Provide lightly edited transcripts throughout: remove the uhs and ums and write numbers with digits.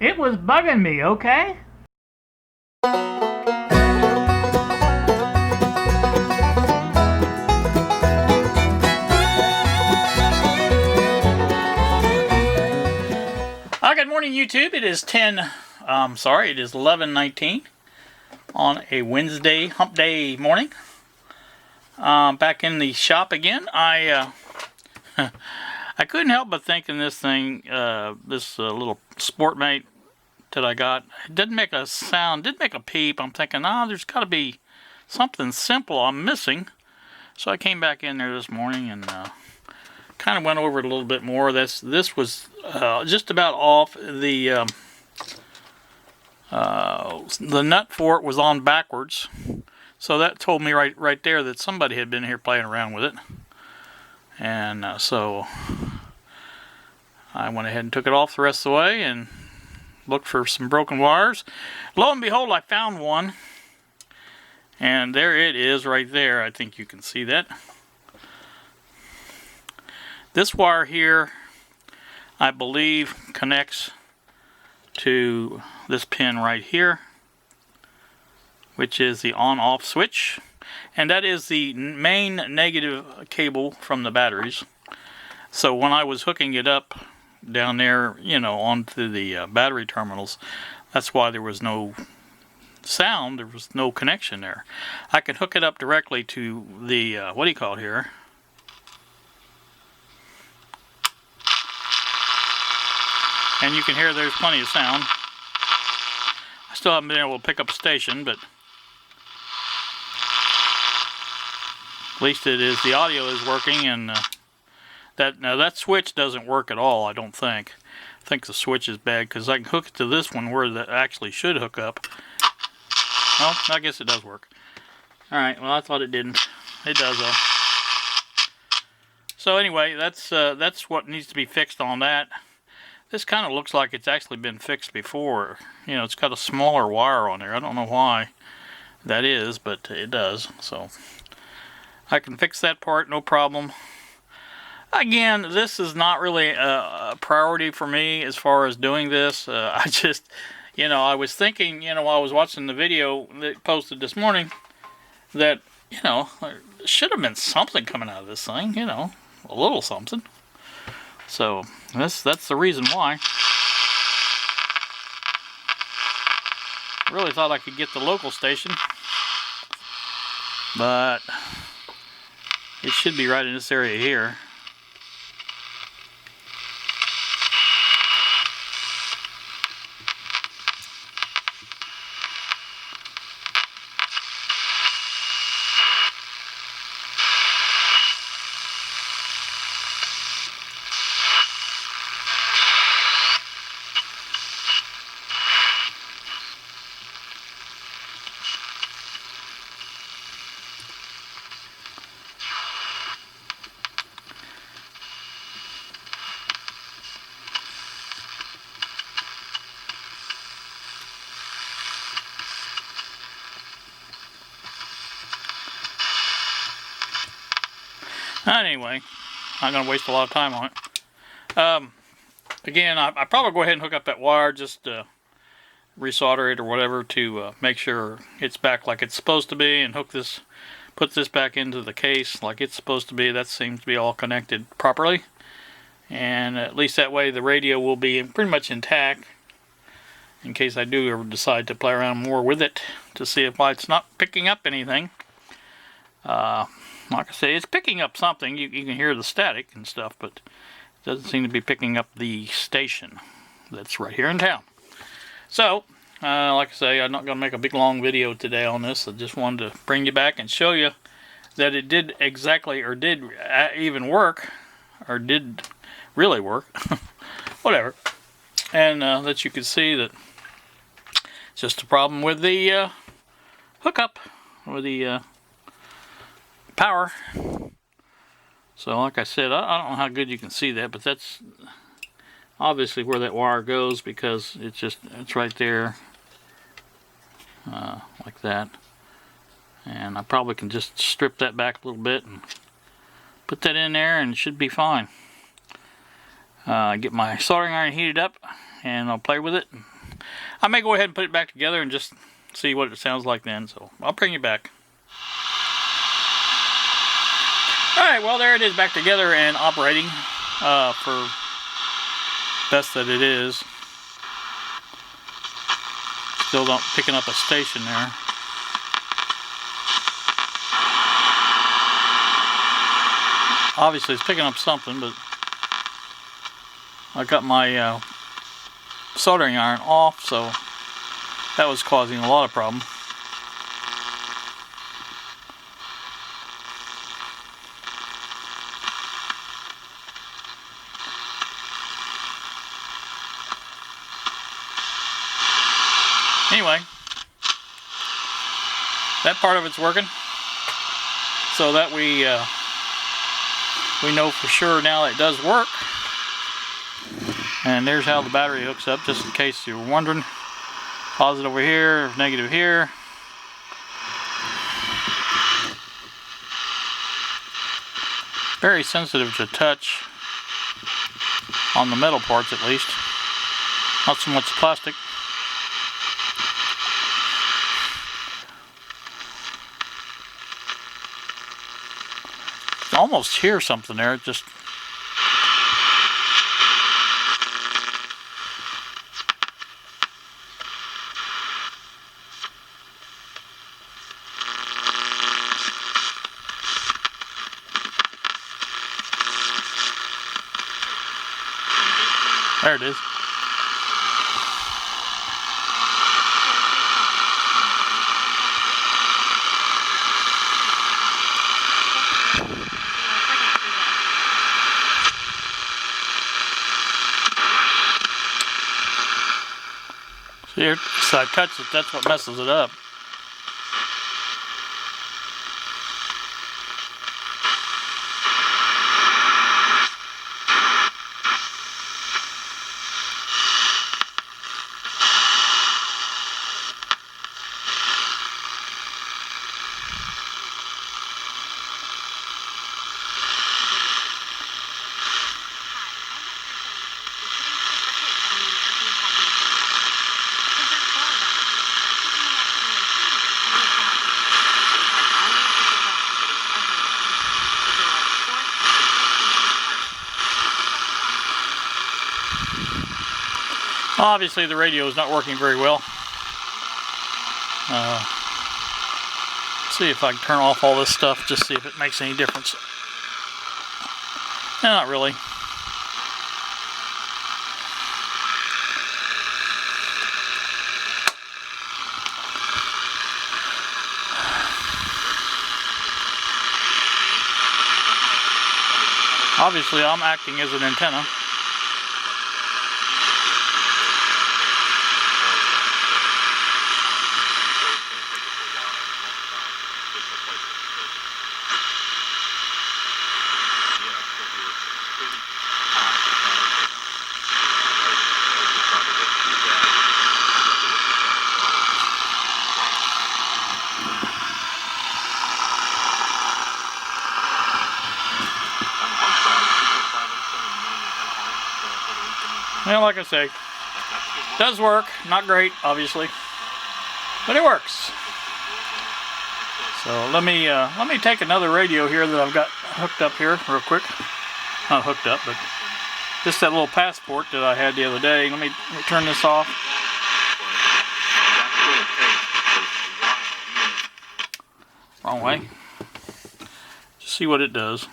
It was bugging me, okay? Good morning, YouTube. It is it is 11:19 on a Wednesday hump day morning. Back in the shop again. I couldn't help but thinking this thing, this little Sportmate that I got, it didn't make a sound, didn't make a peep. I'm thinking, there's got to be something simple I'm missing. So I came back in there this morning and kind of went over it a little bit more. This was just about off. The nut for it was on backwards, so that told me right there that somebody had been here playing around with it. And so I went ahead and took it off the rest of the way and looked for some broken wires. Lo and behold, I found one, and there it is right there. I think you can see that. This wire here, I believe, connects to this pin right here, which is the on-off switch, and that is the main negative cable from the batteries. So when I was hooking it up down there, onto the battery terminals, that's why there was no sound, there was no connection there. I can hook it up directly to the, what do you call it here? And you can hear there's plenty of sound. I still haven't been able to pick up a station, but at least it is. The audio is working, and that switch doesn't work at all. I don't think. I think the switch is bad because I can hook it to this one where that actually should hook up. Well, I guess it does work. All right. Well, I thought it didn't. It does though. So anyway, that's what needs to be fixed on that. This kind of looks like it's actually been fixed before. It's got a smaller wire on there. I don't know why that is, but it does. So I can fix that part, no problem. Again, this is not really a priority for me as far as doing this. I just, I was thinking, while I was watching the video that posted this morning, that, there should have been something coming out of this thing, a little something. So that's the reason why. Really thought I could get the local station, but it should be right in this area here. Anyway, I'm not going to waste a lot of time on it. Again, I probably go ahead and hook up that wire, just resolder it or whatever to make sure it's back like it's supposed to be, and put this back into the case like it's supposed to be. That seems to be all connected properly, and at least that way the radio will be pretty much intact in case I do ever decide to play around more with it to see if it's not picking up anything. Like I say, it's picking up something. You can hear the static and stuff, but it doesn't seem to be picking up the station that's right here in town. So, like I say, I'm not going to make a big long video today on this. I just wanted to bring you back and show you that it did exactly, or did even work, or did really work, whatever. And that you could see that it's just a problem with the hookup, with the power. So like I said, I don't know how good you can see that, but that's obviously where that wire goes, because it's right there, like that. And I probably can just strip that back a little bit and put that in there, and it should be fine. Get my soldering iron heated up, and I'll play with it and I may go ahead and put it back together and just see what it sounds like then. So I'll bring you back. Alright, well there it is back together and operating for best that it is. Still not picking up a station there. Obviously it's picking up something, but I got my soldering iron off, so that was causing a lot of problem. Anyway, that part of it's working, so that we know for sure now that it does work. And there's how the battery hooks up, just in case you were wondering. Positive over here, negative here. Very sensitive to touch on the metal parts, at least. Not so much plastic. I almost hear something there. It just there it is. See here, so I touch it, that's what messes it up. Obviously the radio is not working very well. See if I can turn off all this stuff, just see if it makes any difference. No, not really. Obviously I'm acting as an antenna. Well, like I say, does work. Not great, obviously, but it works. So let me take another radio here that I've got hooked up here real quick. Not hooked up, but just that little passport that I had the other day. Let me turn this off. Wrong way. Just see what it does.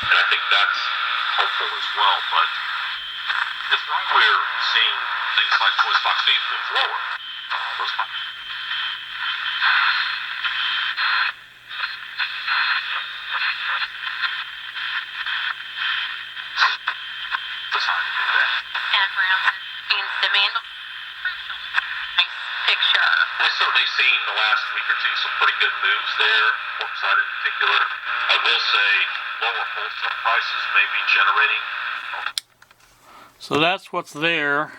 And I think that's helpful as well, but it's why we're seeing things like voice box being moved lower. Those decided to do that. mean, nice picture. We've certainly seen the last week or two some pretty good moves there, porkside in particular. I will say lower wholesale prices may be generating. So that's what's there.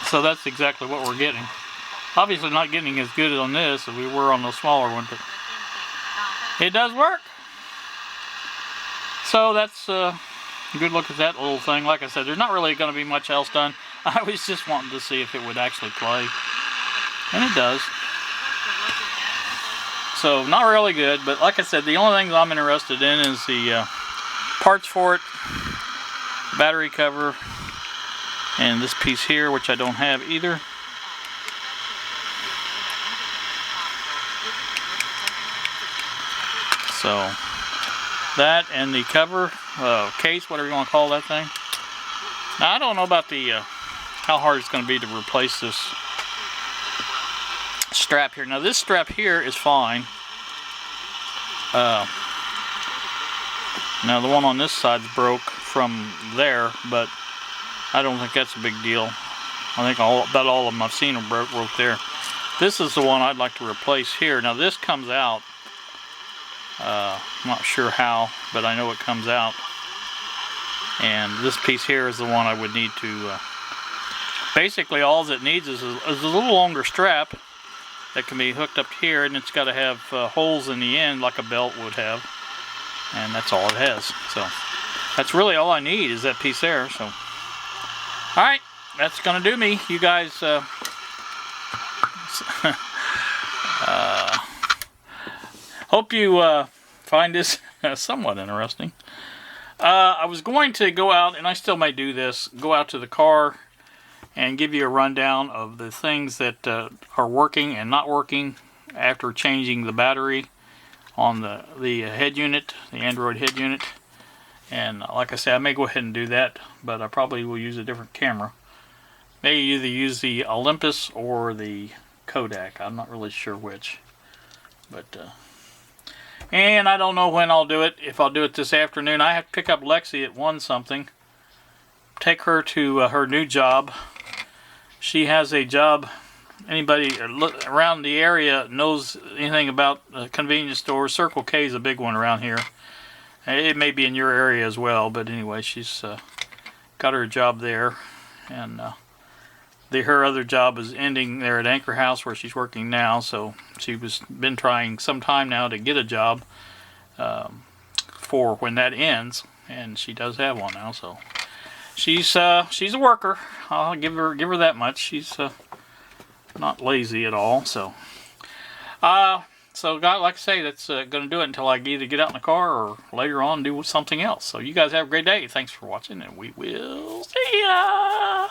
So that's exactly what we're getting. Obviously not getting as good on this as we were on the smaller one, but it does work. So that's a good look at that little thing. Like I said, there's not really going to be much else done. I was just wanting to see if it would actually play. And it does. So not really good, but like I said, the only thing I'm interested in is the parts for it, battery cover, and this piece here, which I don't have either. So that and the cover, case, whatever you want to call that thing. Now I don't know about the how hard it's going to be to replace this strap here. Now this strap here is fine. Now the one on this side's broke from there, but I don't think that's a big deal. I think about all of them I've seen are broke there. This is the one I'd like to replace here. Now this comes out. I'm not sure how, but I know it comes out. And this piece here is the one I would need to... basically all it needs is a little longer strap that can be hooked up here, and it's got to have holes in the end like a belt would have. And that's all it has. So that's really all I need is that piece there. So alright, that's gonna do me. You guys hope you find this somewhat interesting. I was going to go out, and I still may do this, go out to the car and give you a rundown of the things that are working and not working after changing the battery on the head unit, the Android head unit. And like I said, I may go ahead and do that, but I probably will use a different camera. May either use the Olympus or the Kodak. I'm not really sure which. But and I don't know when I'll do it. If I'll do it this afternoon. I have to pick up Lexi at 1 something. Take her to her new job. She has a job. Anybody around the area knows anything about convenience stores? Circle K is a big one around here. It may be in your area as well, but anyway, she's got her job there, and her other job is ending there at Anchor House where she's working now. So she been trying some time now to get a job for when that ends, and she does have one now. So she's a worker. I'll give her that much. She's not lazy at all. So like I say, that's going to do it until I either get out in the car or later on do something else. So you guys have a great day. Thanks for watching, and we will see ya.